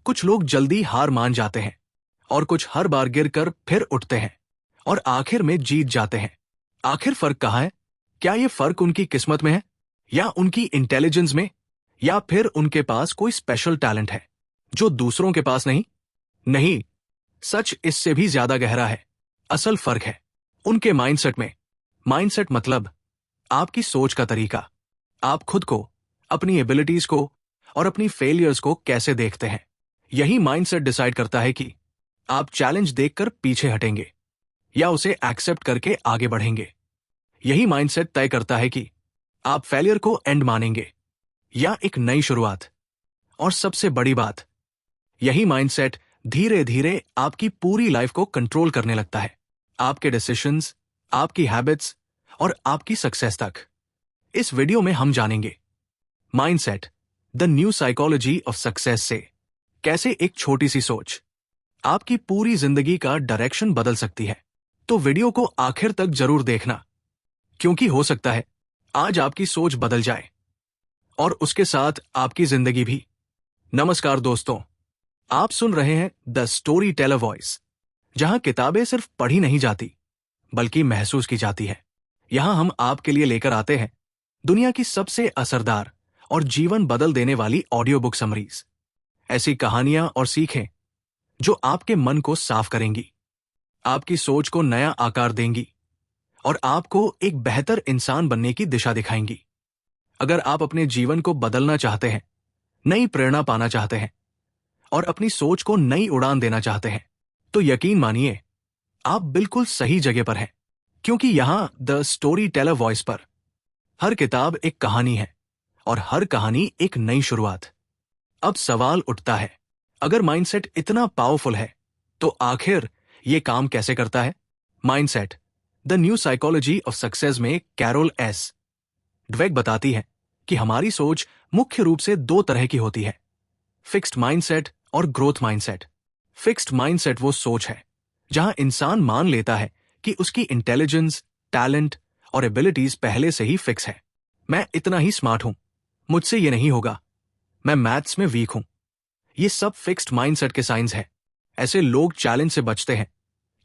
कुछ लोग जल्दी हार मान जाते हैं और कुछ हर बार गिरकर फिर उठते हैं और आखिर में जीत जाते हैं। आखिर फर्क कहाँ है? क्या ये फर्क उनकी किस्मत में है, या उनकी इंटेलिजेंस में, या फिर उनके पास कोई स्पेशल टैलेंट है जो दूसरों के पास नहीं? नहीं, सच इससे भी ज्यादा गहरा है। असल फर्क है उनके माइंडसेट में। माइंडसेट मतलब आपकी सोच का तरीका। आप खुद को, अपनी एबिलिटीज को और अपनी फेलियर्स को कैसे देखते हैं। यही माइंडसेट डिसाइड करता है कि आप चैलेंज देखकर पीछे हटेंगे या उसे एक्सेप्ट करके आगे बढ़ेंगे। यही माइंडसेट तय करता है कि आप फेलियर को एंड मानेंगे या एक नई शुरुआत। और सबसे बड़ी बात, यही माइंडसेट धीरे धीरे आपकी पूरी लाइफ को कंट्रोल करने लगता है, आपके डिसीजंस, आपकी हैबिट्स और आपकी सक्सेस तक। इस वीडियो में हम जानेंगे mindset, the new psychology of success से कैसे एक छोटी सी सोच आपकी पूरी जिंदगी का डायरेक्शन बदल सकती है। तो वीडियो को आखिर तक जरूर देखना, क्योंकि हो सकता है आज आपकी सोच बदल जाए और उसके साथ आपकी जिंदगी भी। नमस्कार दोस्तों, आप सुन रहे हैं द स्टोरी टेलर वॉइस, जहां किताबें सिर्फ पढ़ी नहीं जाती बल्कि महसूस की जाती है। यहां हम आपके लिए लेकर आते हैं दुनिया की सबसे असरदार और जीवन बदल देने वाली ऑडियो बुक समरीज। ऐसी कहानियां और सीखें जो आपके मन को साफ करेंगी, आपकी सोच को नया आकार देंगी और आपको एक बेहतर इंसान बनने की दिशा दिखाएंगी। अगर आप अपने जीवन को बदलना चाहते हैं, नई प्रेरणा पाना चाहते हैं और अपनी सोच को नई उड़ान देना चाहते हैं, तो यकीन मानिए आप बिल्कुल सही जगह पर हैं। क्योंकि यहां द स्टोरी टेलर वॉइस पर हर किताब एक कहानी है और हर कहानी एक नई शुरुआत। अब सवाल उठता है, अगर माइंडसेट इतना पावरफुल है तो आखिर ये काम कैसे करता है? Mindset, the new psychology of success में कैरोल एस ड्वेक बताती है कि हमारी सोच मुख्य रूप से दो तरह की होती है, फिक्स्ड माइंडसेट और ग्रोथ माइंडसेट। फिक्स्ड माइंडसेट वो सोच है जहां इंसान मान लेता है कि उसकी इंटेलिजेंस, टैलेंट और एबिलिटीज पहले से ही फिक्स है। मैं इतना ही स्मार्ट हूं, मुझसे ये नहीं होगा, मैं मैथ्स में वीक हूं। ये सब फिक्स्ड माइंडसेट के साइंस है। ऐसे लोग चैलेंज से बचते हैं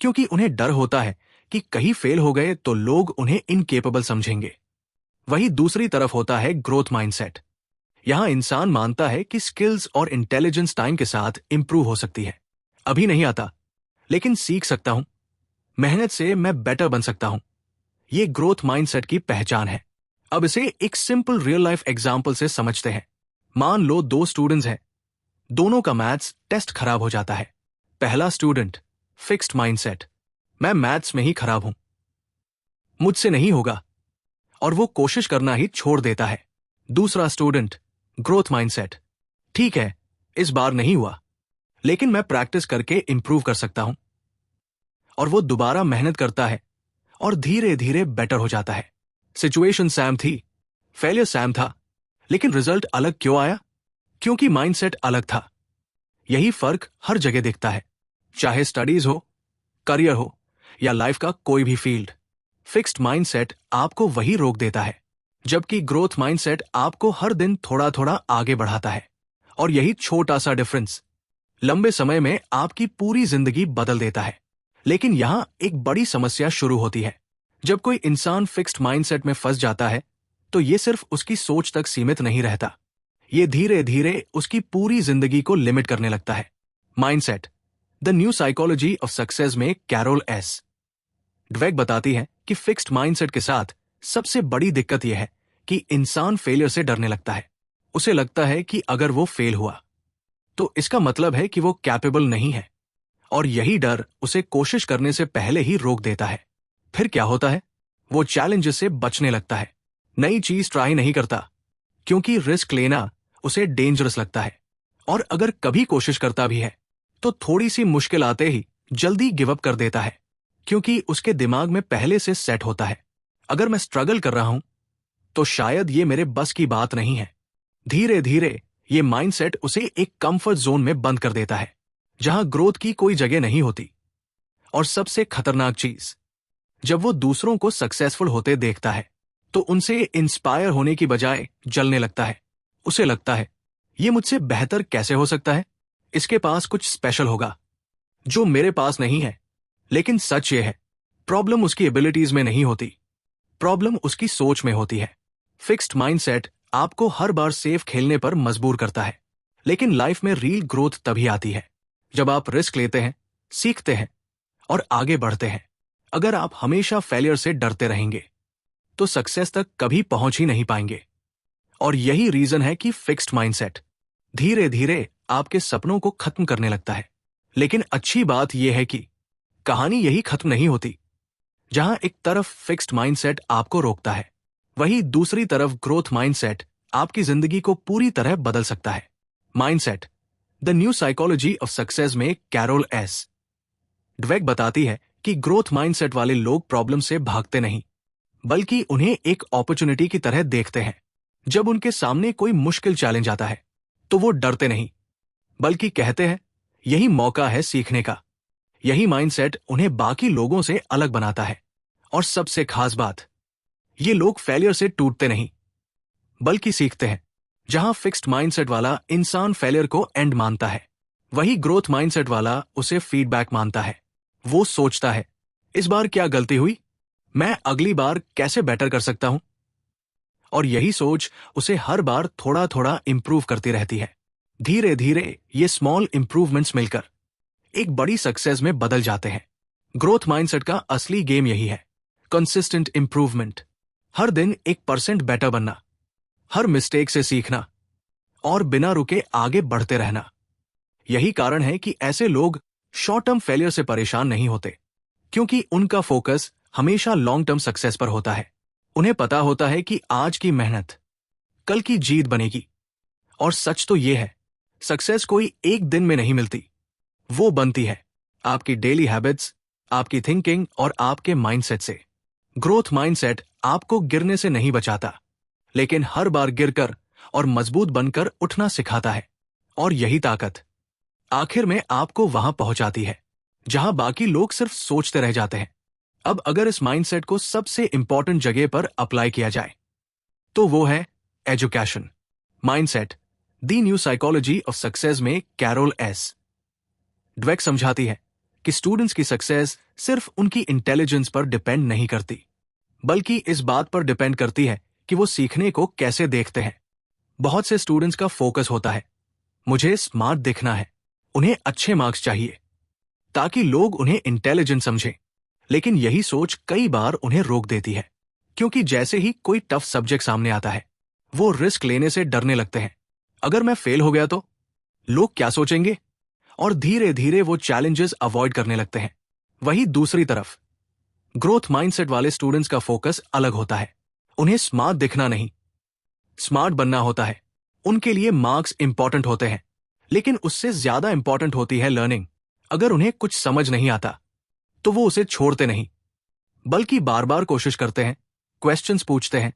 क्योंकि उन्हें डर होता है कि कहीं फेल हो गए तो लोग उन्हें इनकेपेबल समझेंगे। वही दूसरी तरफ होता है ग्रोथ माइंडसेट। यहां इंसान मानता है कि स्किल्स और इंटेलिजेंस टाइम के साथ इंप्रूव हो सकती है। अभी नहीं आता, लेकिन सीख सकता हूं, मेहनत से मैं बेटर बन सकता हूं। ये ग्रोथ माइंडसेट की पहचान है। अब इसे एक सिंपल रियल लाइफ एग्जाम्पल से समझते हैं। मान लो दो स्टूडेंट्स हैं, दोनों का मैथ्स टेस्ट खराब हो जाता है। पहला स्टूडेंट, फिक्स्ड माइंडसेट, मैं मैथ्स में ही खराब हूं, मुझसे नहीं होगा, और वो कोशिश करना ही छोड़ देता है। दूसरा स्टूडेंट, ग्रोथ माइंडसेट, ठीक है इस बार नहीं हुआ, लेकिन मैं प्रैक्टिस करके इंप्रूव कर सकता हूं, और वो दोबारा मेहनत करता है और धीरे धीरे बेटर हो जाता है। सिचुएशन सेम थी, फेलियर सेम था, लेकिन रिजल्ट अलग क्यों आया? क्योंकि माइंडसेट अलग था। यही फर्क हर जगह दिखता है, चाहे स्टडीज हो, करियर हो या लाइफ का कोई भी फील्ड। फिक्स्ड माइंडसेट आपको वही रोक देता है, जबकि ग्रोथ माइंडसेट आपको हर दिन थोड़ा थोड़ा आगे बढ़ाता है। और यही छोटा सा डिफरेंस लंबे समय में आपकी पूरी जिंदगी बदल देता है। लेकिन यहां एक बड़ी समस्या शुरू होती है। जब कोई इंसान फिक्स्ड माइंडसेट में फंस जाता है तो ये सिर्फ उसकी सोच तक सीमित नहीं रहता, ये धीरे धीरे उसकी पूरी जिंदगी को लिमिट करने लगता है। Mindset, the new psychology of success में कैरोल एस ड्वेक बताती है कि फिक्स्ड माइंडसेट के साथ सबसे बड़ी दिक्कत यह है कि इंसान फेलियर से डरने लगता है। उसे लगता है कि अगर वो फेल हुआ तो इसका मतलब है कि वो कैपेबल नहीं है, और यही डर उसे कोशिश करने से पहले ही रोक देता है। फिर क्या होता है? वो चैलेंजेस से बचने लगता है, नई चीज ट्राई नहीं करता, क्योंकि रिस्क लेना उसे डेंजरस लगता है। और अगर कभी कोशिश करता भी है तो थोड़ी सी मुश्किल आते ही जल्दी गिव अप कर देता है, क्योंकि उसके दिमाग में पहले से सेट होता है, अगर मैं स्ट्रगल कर रहा हूं तो शायद ये मेरे बस की बात नहीं है। धीरे धीरे ये माइंडसेट उसे एक कंफर्ट जोन में बंद कर देता है, जहां ग्रोथ की कोई जगह नहीं होती। और सबसे खतरनाक चीज, जब वो दूसरों को सक्सेसफुल होते देखता है तो उनसे इंस्पायर होने की बजाय जलने लगता है। उसे लगता है ये मुझसे बेहतर कैसे हो सकता है, इसके पास कुछ स्पेशल होगा जो मेरे पास नहीं है। लेकिन सच ये है, प्रॉब्लम उसकी एबिलिटीज में नहीं होती, प्रॉब्लम उसकी सोच में होती है। फिक्स्ड माइंडसेट आपको हर बार सेफ खेलने पर मजबूर करता है, लेकिन लाइफ में रियल ग्रोथ तभी आती है जब आप रिस्क लेते हैं, सीखते हैं और आगे बढ़ते हैं। अगर आप हमेशा फेलियर से डरते रहेंगे तो सक्सेस तक कभी पहुंच ही नहीं पाएंगे। और यही रीजन है कि फिक्स्ड माइंडसेट धीरे धीरे आपके सपनों को खत्म करने लगता है। लेकिन अच्छी बात यह है कि कहानी यही खत्म नहीं होती। जहां एक तरफ फिक्स्ड माइंडसेट आपको रोकता है, वहीं दूसरी तरफ ग्रोथ माइंडसेट आपकी जिंदगी को पूरी तरह बदल सकता है। Mindset the new psychology of success में कैरोल एस ड्वेक बताती है कि ग्रोथ माइंडसेट वाले लोग प्रॉब्लम से भागते नहीं, बल्कि उन्हें एक अपॉर्चुनिटी की तरह देखते हैं। जब उनके सामने कोई मुश्किल चैलेंज आता है तो वो डरते नहीं, बल्कि कहते हैं यही मौका है सीखने का। यही माइंडसेट उन्हें बाकी लोगों से अलग बनाता है। और सबसे खास बात, ये लोग फेलियर से टूटते नहीं, बल्कि सीखते हैं। जहां फिक्स्ड माइंडसेट वाला इंसान फेलियर को एंड मानता है, वही ग्रोथ माइंडसेट वाला उसे फीडबैक मानता है। वो सोचता है, इस बार क्या गलती हुई, मैं अगली बार कैसे बेटर कर सकता हूं। और यही सोच उसे हर बार थोड़ा थोड़ा इंप्रूव करती रहती है। धीरे धीरे ये स्मॉल इंप्रूवमेंट्स मिलकर एक बड़ी सक्सेस में बदल जाते हैं। ग्रोथ माइंडसेट का असली गेम यही है, कंसिस्टेंट इंप्रूवमेंट। हर दिन 1% बेटर बनना, हर मिस्टेक से सीखना और बिना रुके आगे बढ़ते रहना। यही कारण है कि ऐसे लोग शॉर्ट टर्म फेलियर से परेशान नहीं होते, क्योंकि उनका फोकस हमेशा लॉन्ग टर्म सक्सेस पर होता है। उन्हें पता होता है कि आज की मेहनत कल की जीत बनेगी। और सच तो यह है, सक्सेस कोई एक दिन में नहीं मिलती, वो बनती है आपकी डेली हैबिट्स, आपकी थिंकिंग और आपके माइंडसेट से। ग्रोथ माइंडसेट आपको गिरने से नहीं बचाता, लेकिन हर बार गिरकर और मजबूत बनकर उठना सिखाता है। और यही ताकत आखिर में आपको वहां पहुंचाती है जहां बाकी लोग सिर्फ सोचते रह जाते हैं। अब अगर इस माइंडसेट को सबसे इंपॉर्टेंट जगह पर अप्लाई किया जाए तो वो है education. Mindset the new psychology of success में कैरोल एस ड्वेक समझाती है कि स्टूडेंट्स की सक्सेस सिर्फ उनकी इंटेलिजेंस पर डिपेंड नहीं करती, बल्कि इस बात पर डिपेंड करती है कि वो सीखने को कैसे देखते हैं। बहुत से स्टूडेंट्स का फोकस होता है, मुझे स्मार्ट दिखना है, उन्हें अच्छे मार्क्स चाहिए ताकि लोग उन्हें इंटेलिजेंट समझें। लेकिन यही सोच कई बार उन्हें रोक देती है, क्योंकि जैसे ही कोई टफ सब्जेक्ट सामने आता है, वो रिस्क लेने से डरने लगते हैं। अगर मैं फेल हो गया तो लोग क्या सोचेंगे, और धीरे धीरे वो चैलेंजेस अवॉइड करने लगते हैं। वहीं दूसरी तरफ ग्रोथ माइंडसेट वाले स्टूडेंट्स का फोकस अलग होता है। उन्हें स्मार्ट दिखना नहीं, स्मार्ट बनना होता है। उनके लिए मार्क्स इंपॉर्टेंट होते हैं, लेकिन उससे ज्यादा इंपॉर्टेंट होती है लर्निंग। अगर उन्हें कुछ समझ नहीं आता तो वो उसे छोड़ते नहीं, बल्कि बार बार कोशिश करते हैं, क्वेश्चंस पूछते हैं,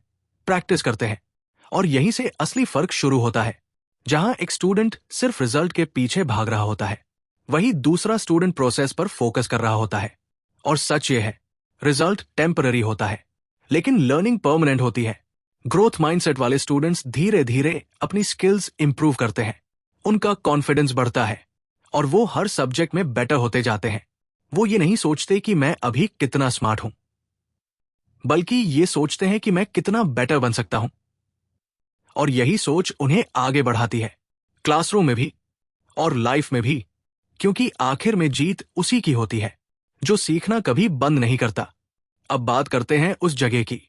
प्रैक्टिस करते हैं। और यहीं से असली फर्क शुरू होता है। जहां एक स्टूडेंट सिर्फ रिजल्ट के पीछे भाग रहा होता है, वहीं दूसरा स्टूडेंट प्रोसेस पर फोकस कर रहा होता है। और सच ये है, रिजल्ट टेम्पररी होता है, लेकिन लर्निंग परमानेंट होती है। ग्रोथ माइंडसेट वाले स्टूडेंट्स धीरे धीरे अपनी स्किल्स इंप्रूव करते हैं, उनका कॉन्फिडेंस बढ़ता है और वो हर सब्जेक्ट में बेटर होते जाते हैं। वो ये नहीं सोचते कि मैं अभी कितना स्मार्ट हूं, बल्कि ये सोचते हैं कि मैं कितना बेटर बन सकता हूं। और यही सोच उन्हें आगे बढ़ाती है, क्लासरूम में भी और लाइफ में भी, क्योंकि आखिर में जीत उसी की होती है जो सीखना कभी बंद नहीं करता। अब बात करते हैं उस जगह की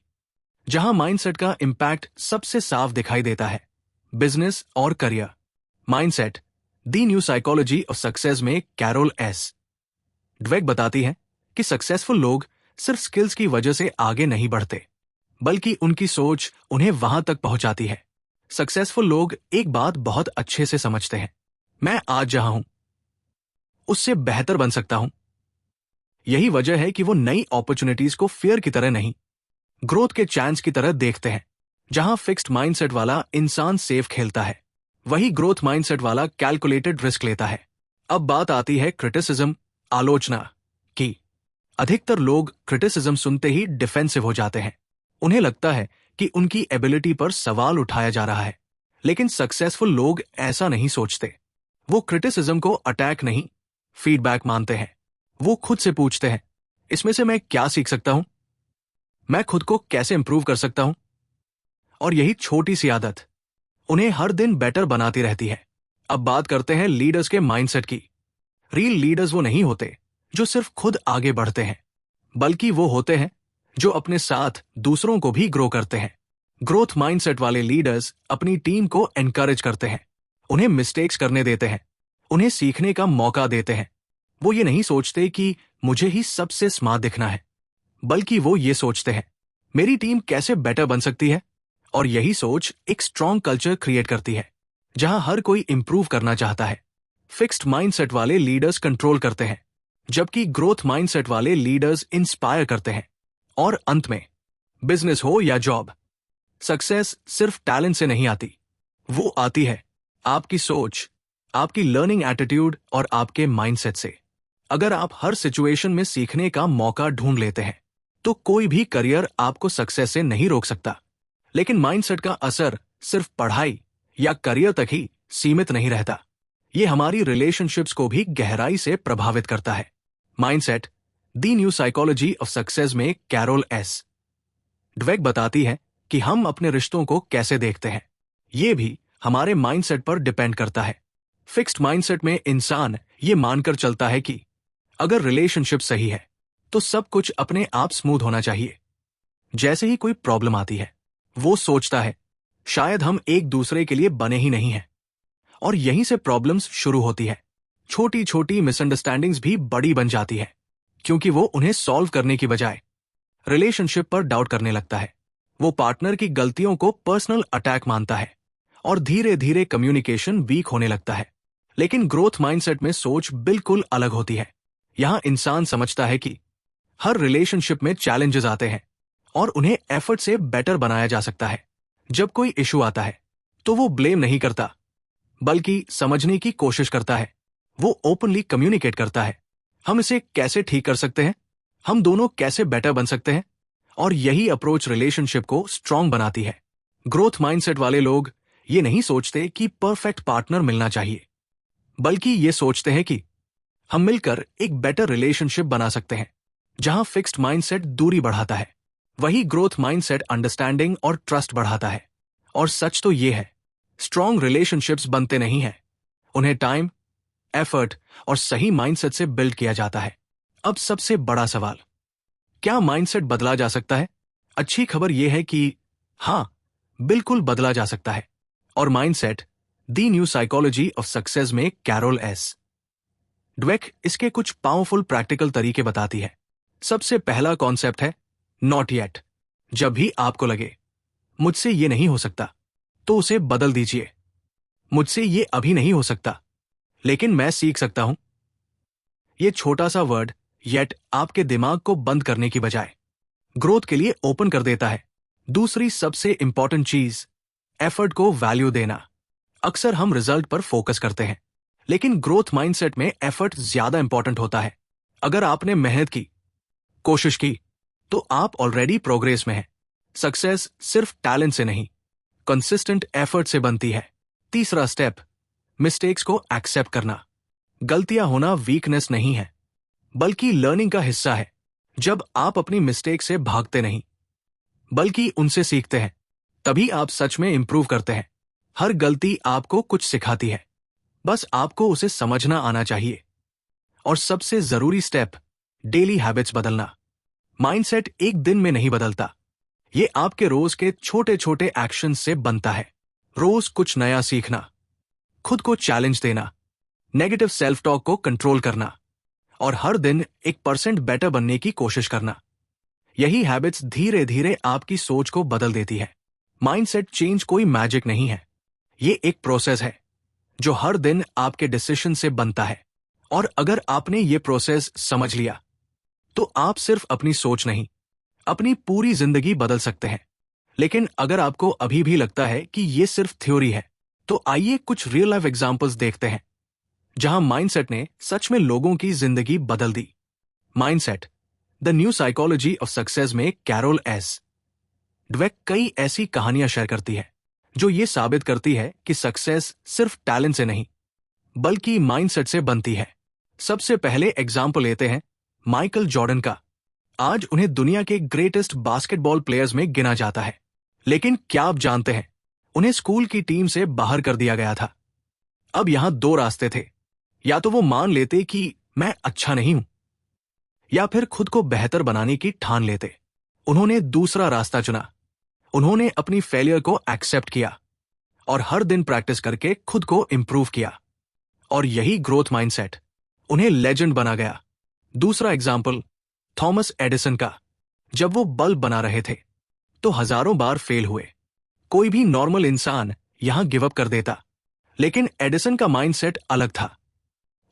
जहां माइंडसेट का इंपैक्ट सबसे साफ दिखाई देता है, बिजनेस और career. Mindset the new psychology of success में कैरोल एस ड्वेक बताती है कि सक्सेसफुल लोग सिर्फ स्किल्स की वजह से आगे नहीं बढ़ते, बल्कि उनकी सोच उन्हें वहां तक पहुंचाती है। सक्सेसफुल लोग एक बात बहुत अच्छे से समझते हैं, मैं आज जहां हूं उससे बेहतर बन सकता हूं। यही वजह है कि वो नई अपॉर्चुनिटीज को फियर की तरह नहीं, ग्रोथ के चांस की तरह देखते हैं। जहां फिक्स्ड माइंडसेट वाला इंसान सेफ खेलता है, वही ग्रोथ माइंडसेट वाला कैलकुलेटेड रिस्क लेता है। अब बात आती है क्रिटिसिज्म, आलोचना की। अधिकतर लोग क्रिटिसिज्म सुनते ही डिफेंसिव हो जाते हैं। उन्हें लगता है कि उनकी एबिलिटी पर सवाल उठाया जा रहा है। लेकिन सक्सेसफुल लोग ऐसा नहीं सोचते। वो क्रिटिसिज्म को अटैक नहीं, फीडबैक मानते हैं। वो खुद से पूछते हैं, इसमें से मैं क्या सीख सकता हूं, मैं खुद को कैसे इंप्रूव कर सकता हूं। और यही छोटी सी आदत उन्हें हर दिन बेटर बनाती रहती है। अब बात करते हैं लीडर्स के माइंडसेट की। रियल लीडर्स वो नहीं होते जो सिर्फ खुद आगे बढ़ते हैं, बल्कि वो होते हैं जो अपने साथ दूसरों को भी ग्रो करते हैं। ग्रोथ माइंडसेट वाले लीडर्स अपनी टीम को एनकरेज करते हैं, उन्हें मिस्टेक्स करने देते हैं, उन्हें सीखने का मौका देते हैं। वो ये नहीं सोचते कि मुझे ही सबसे स्मार्ट दिखना है, बल्कि वो ये सोचते हैं मेरी टीम कैसे बेटर बन सकती है। और यही सोच एक स्ट्रॉन्ग कल्चर क्रिएट करती है जहां हर कोई इंप्रूव करना चाहता है। फिक्स्ड माइंडसेट वाले लीडर्स कंट्रोल करते हैं, जबकि ग्रोथ माइंडसेट वाले लीडर्स इंस्पायर करते हैं। और अंत में, बिजनेस हो या जॉब, सक्सेस सिर्फ टैलेंट से नहीं आती, वो आती है आपकी सोच, आपकी लर्निंग एटीट्यूड और आपके माइंडसेट से। अगर आप हर सिचुएशन में सीखने का मौका ढूंढ लेते हैं तो कोई भी करियर आपको सक्सेस से नहीं रोक सकता। लेकिन माइंडसेट का असर सिर्फ पढ़ाई या करियर तक ही सीमित नहीं रहता, ये हमारी रिलेशनशिप्स को भी गहराई से प्रभावित करता है। Mindset, the new psychology of success में कैरोल एस ड्वेक बताती है कि हम अपने रिश्तों को कैसे देखते हैं, ये भी हमारे माइंडसेट पर डिपेंड करता है। फिक्स्ड माइंडसेट में इंसान ये मानकर चलता है कि अगर रिलेशनशिप सही है तो सब कुछ अपने आप स्मूथ होना चाहिए। जैसे ही कोई प्रॉब्लम आती है, वो सोचता है शायद हम एक दूसरे के लिए बने ही नहीं हैं। और यहीं से प्रॉब्लम्स शुरू होती है। छोटी छोटी मिसअंडरस्टैंडिंग्स भी बड़ी बन जाती है, क्योंकि वो उन्हें सॉल्व करने की बजाय रिलेशनशिप पर डाउट करने लगता है। वो पार्टनर की गलतियों को पर्सनल अटैक मानता है और धीरे धीरे कम्युनिकेशन वीक होने लगता है। लेकिन ग्रोथ माइंडसेट में सोच बिल्कुल अलग होती है। यहां इंसान समझता है कि हर रिलेशनशिप में चैलेंजेस आते हैं और उन्हें एफर्ट से बेटर बनाया जा सकता है। जब कोई इशू आता है तो वो ब्लेम नहीं करता, बल्कि समझने की कोशिश करता है। वो ओपनली कम्युनिकेट करता है, हम इसे कैसे ठीक कर सकते हैं, हम दोनों कैसे बेटर बन सकते हैं। और यही अप्रोच रिलेशनशिप को स्ट्रांग बनाती है। ग्रोथ माइंडसेट वाले लोग ये नहीं सोचते कि परफेक्ट पार्टनर मिलना चाहिए, बल्कि ये सोचते हैं कि हम मिलकर एक बेटर रिलेशनशिप बना सकते हैं। जहां फिक्स्ड माइंडसेट दूरी बढ़ाता है, वही ग्रोथ माइंडसेट अंडरस्टैंडिंग और ट्रस्ट बढ़ाता है। और सच तो ये है, स्ट्रॉन्ग रिलेशनशिप्स बनते नहीं हैं, उन्हें टाइम, एफर्ट और सही माइंडसेट से बिल्ड किया जाता है। अब सबसे बड़ा सवाल, क्या माइंडसेट बदला जा सकता है? अच्छी खबर यह है कि हां, बिल्कुल बदला जा सकता है। और mindset, the new psychology of success में कैरोल एस ड्वेक इसके कुछ पावरफुल प्रैक्टिकल तरीके बताती है। सबसे पहला कॉन्सेप्ट है नॉट येट। जब भी आपको लगे मुझसे ये नहीं हो सकता, तो उसे बदल दीजिए। मुझसे ये अभी नहीं हो सकता, लेकिन मैं सीख सकता हूं। ये छोटा सा वर्ड येट आपके दिमाग को बंद करने की बजाय ग्रोथ के लिए ओपन कर देता है। दूसरी सबसे इंपॉर्टेंट चीज, एफर्ट को वैल्यू देना। अक्सर हम रिजल्ट पर फोकस करते हैं, लेकिन ग्रोथ माइंडसेट में एफर्ट ज्यादा इंपॉर्टेंट होता है। अगर आपने मेहनत की, कोशिश की, तो आप ऑलरेडी प्रोग्रेस में हैं। सक्सेस सिर्फ टैलेंट से नहीं, कंसिस्टेंट एफर्ट से बनती है। तीसरा स्टेप, मिस्टेक्स को एक्सेप्ट करना। गलतियां होना वीकनेस नहीं है, बल्कि लर्निंग का हिस्सा है। जब आप अपनी मिस्टेक से भागते नहीं, बल्कि उनसे सीखते हैं, तभी आप सच में इंप्रूव करते हैं। हर गलती आपको कुछ सिखाती है, बस आपको उसे समझना आना चाहिए। और सबसे जरूरी स्टेप, डेली हैबिट्स बदलना। माइंडसेट एक दिन में नहीं बदलता, ये आपके रोज के छोटे छोटे एक्शन से बनता है। रोज कुछ नया सीखना, खुद को चैलेंज देना, नेगेटिव सेल्फ टॉक को कंट्रोल करना और हर दिन 1% बेटर बनने की कोशिश करना। यही हैबिट्स धीरे धीरे आपकी सोच को बदल देती है। माइंडसेट चेंज कोई मैजिक नहीं है, ये एक प्रोसेस है जो हर दिन आपके डिसीजन से बनता है। और अगर आपने ये प्रोसेस समझ लिया, तो आप सिर्फ अपनी सोच नहीं, अपनी पूरी जिंदगी बदल सकते हैं। लेकिन अगर आपको अभी भी लगता है कि ये सिर्फ थ्योरी है, तो आइए कुछ रियल लाइफ एग्जांपल्स देखते हैं जहां माइंडसेट ने सच में लोगों की जिंदगी बदल दी। Mindset, the new psychology of success में कैरोल एस ड्वेक कई ऐसी कहानियां शेयर करती है जो ये साबित करती है कि सक्सेस सिर्फ टैलेंट से नहीं, बल्कि माइंडसेट से बनती है। सबसे पहले एग्जाम्पल लेते हैं माइकल जॉर्डन का। आज उन्हें दुनिया के ग्रेटेस्ट बास्केटबॉल प्लेयर्स में गिना जाता है, लेकिन क्या आप जानते हैं उन्हें स्कूल की टीम से बाहर कर दिया गया था। अब यहां दो रास्ते थे, या तो वो मान लेते कि मैं अच्छा नहीं हूं, या फिर खुद को बेहतर बनाने की ठान लेते। उन्होंने दूसरा रास्ता चुना। उन्होंने अपनी फेलियर को एक्सेप्ट किया और हर दिन प्रैक्टिस करके खुद को इंप्रूव किया, और यही ग्रोथ माइंडसेट उन्हें लेजेंड बना गया। दूसरा एग्जाम्पल थॉमस एडिसन का। जब वो बल्ब बना रहे थे तो हजारों बार फेल हुए। कोई भी नॉर्मल इंसान यहां गिव अप कर देता, लेकिन एडिसन का माइंडसेट अलग था।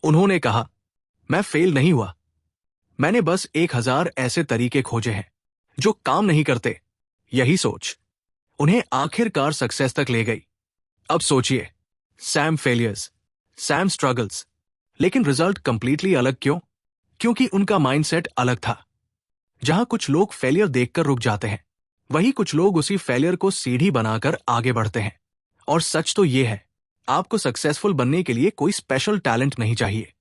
उन्होंने कहा, मैं फेल नहीं हुआ, मैंने बस 1000 ऐसे तरीके खोजे हैं जो काम नहीं करते। यही सोच उन्हें आखिरकार सक्सेस तक ले गई। अब सोचिए, सैम फेलियर्स, सैम स्ट्रगल्स, लेकिन रिजल्ट कंप्लीटली अलग क्यों? क्योंकि उनका माइंडसेट अलग था। जहां कुछ लोग फेलियर देखकर रुक जाते हैं, वही कुछ लोग उसी फेलियर को सीढ़ी बनाकर आगे बढ़ते हैं। और सच तो यह है, आपको सक्सेसफुल बनने के लिए कोई स्पेशल टैलेंट नहीं चाहिए।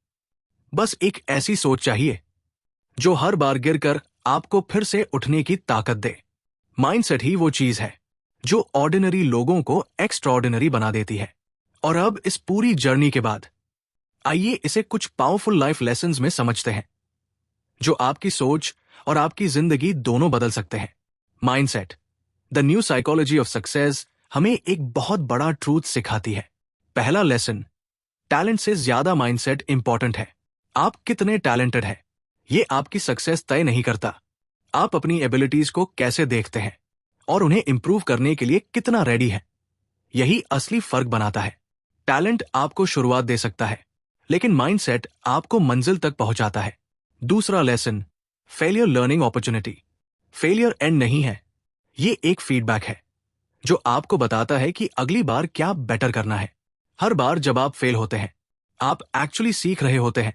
बस एक ऐसी सोच चाहिए जो हर बार गिरकर आपको फिर से उठने की ताकत दे। माइंडसेट ही वो चीज है जो ऑर्डिनरी लोगों को एक्स्ट्राऑर्डिनरी बना देती है। और अब इस पूरी जर्नी के बाद आइए इसे कुछ पावरफुल लाइफ लेसन्स में समझते हैं, जो आपकी सोच और आपकी जिंदगी दोनों बदल सकते हैं। Mindset, the new psychology of success, हमें एक बहुत बड़ा ट्रूथ सिखाती है। पहला लेसन, टैलेंट से ज्यादा माइंडसेट इंपॉर्टेंट है। आप कितने टैलेंटेड हैं, ये आपकी सक्सेस तय नहीं करता। आप अपनी एबिलिटीज को कैसे देखते हैं और उन्हें इंप्रूव करने के लिए कितना रेडी है, यही असली फर्क बनाता है। टैलेंट आपको शुरुआत दे सकता है, लेकिन माइंडसेट आपको मंजिल तक पहुंचाता है। दूसरा lesson, failure learning opportunity. Failure and नहीं है, ये एक फीडबैक है जो आपको बताता है कि अगली बार क्या बेटर करना है। हर बार जब आप फेल होते हैं, आप एक्चुअली सीख रहे होते हैं,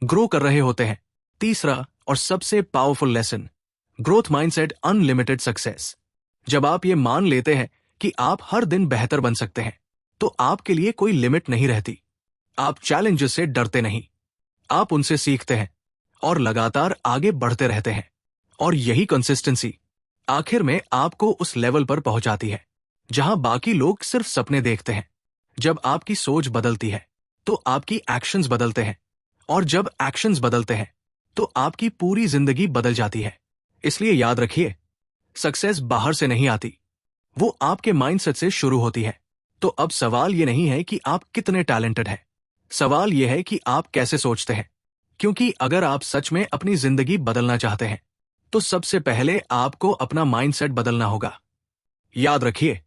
ग्रो कर रहे होते हैं। तीसरा और सबसे powerful lesson, growth mindset unlimited success. जब आप ये मान लेते हैं कि आप हर दिन बेहतर बन सकते हैं, तो आपके लिए कोई लिमिट नहीं रहती। आप चैलेंजेस से डरते नहीं, आप उनसे सीखते हैं और लगातार आगे बढ़ते रहते हैं। और यही कंसिस्टेंसी आखिर में आपको उस लेवल पर पहुंचाती है जहां बाकी लोग सिर्फ सपने देखते हैं। जब आपकी सोच बदलती है तो आपकी एक्शंस बदलते हैं, और जब एक्शंस बदलते हैं तो आपकी पूरी जिंदगी बदल जाती है। इसलिए याद रखिए, सक्सेस बाहर से नहीं आती, वो आपके माइंडसेट से शुरू होती है। तो अब सवाल ये नहीं है कि आप कितने टैलेंटेड हैं, सवाल यह है कि आप कैसे सोचते हैं। क्योंकि अगर आप सच में अपनी जिंदगी बदलना चाहते हैं, तो सबसे पहले आपको अपना माइंडसेट बदलना होगा। याद रखिए,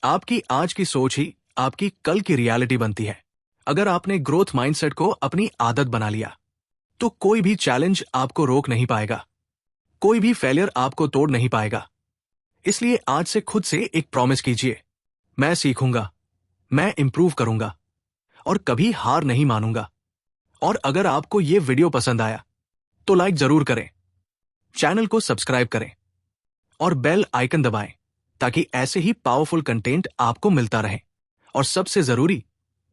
आपकी आज की सोच ही आपकी कल की रियलिटी बनती है। अगर आपने ग्रोथ माइंडसेट को अपनी आदत बना लिया, तो कोई भी चैलेंज आपको रोक नहीं पाएगा, कोई भी फेलियर आपको तोड़ नहीं पाएगा। इसलिए आज से खुद से एक प्रॉमिस कीजिए, मैं सीखूंगा, मैं इंप्रूव करूंगा और कभी हार नहीं मानूंगा। और अगर आपको ये वीडियो पसंद आया तो लाइक जरूर करें, चैनल को सब्सक्राइब करें और बेल आइकन दबाएं, ताकि ऐसे ही पावरफुल कंटेंट आपको मिलता रहे। और सबसे जरूरी,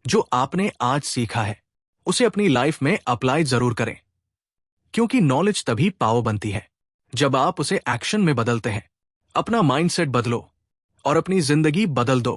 जो आपने आज सीखा है उसे अपनी लाइफ में अप्लाई जरूर करें, क्योंकि नॉलेज तभी पावर बनती है जब आप उसे एक्शन में बदलते हैं। अपना माइंडसेट बदलो और अपनी जिंदगी बदल दो।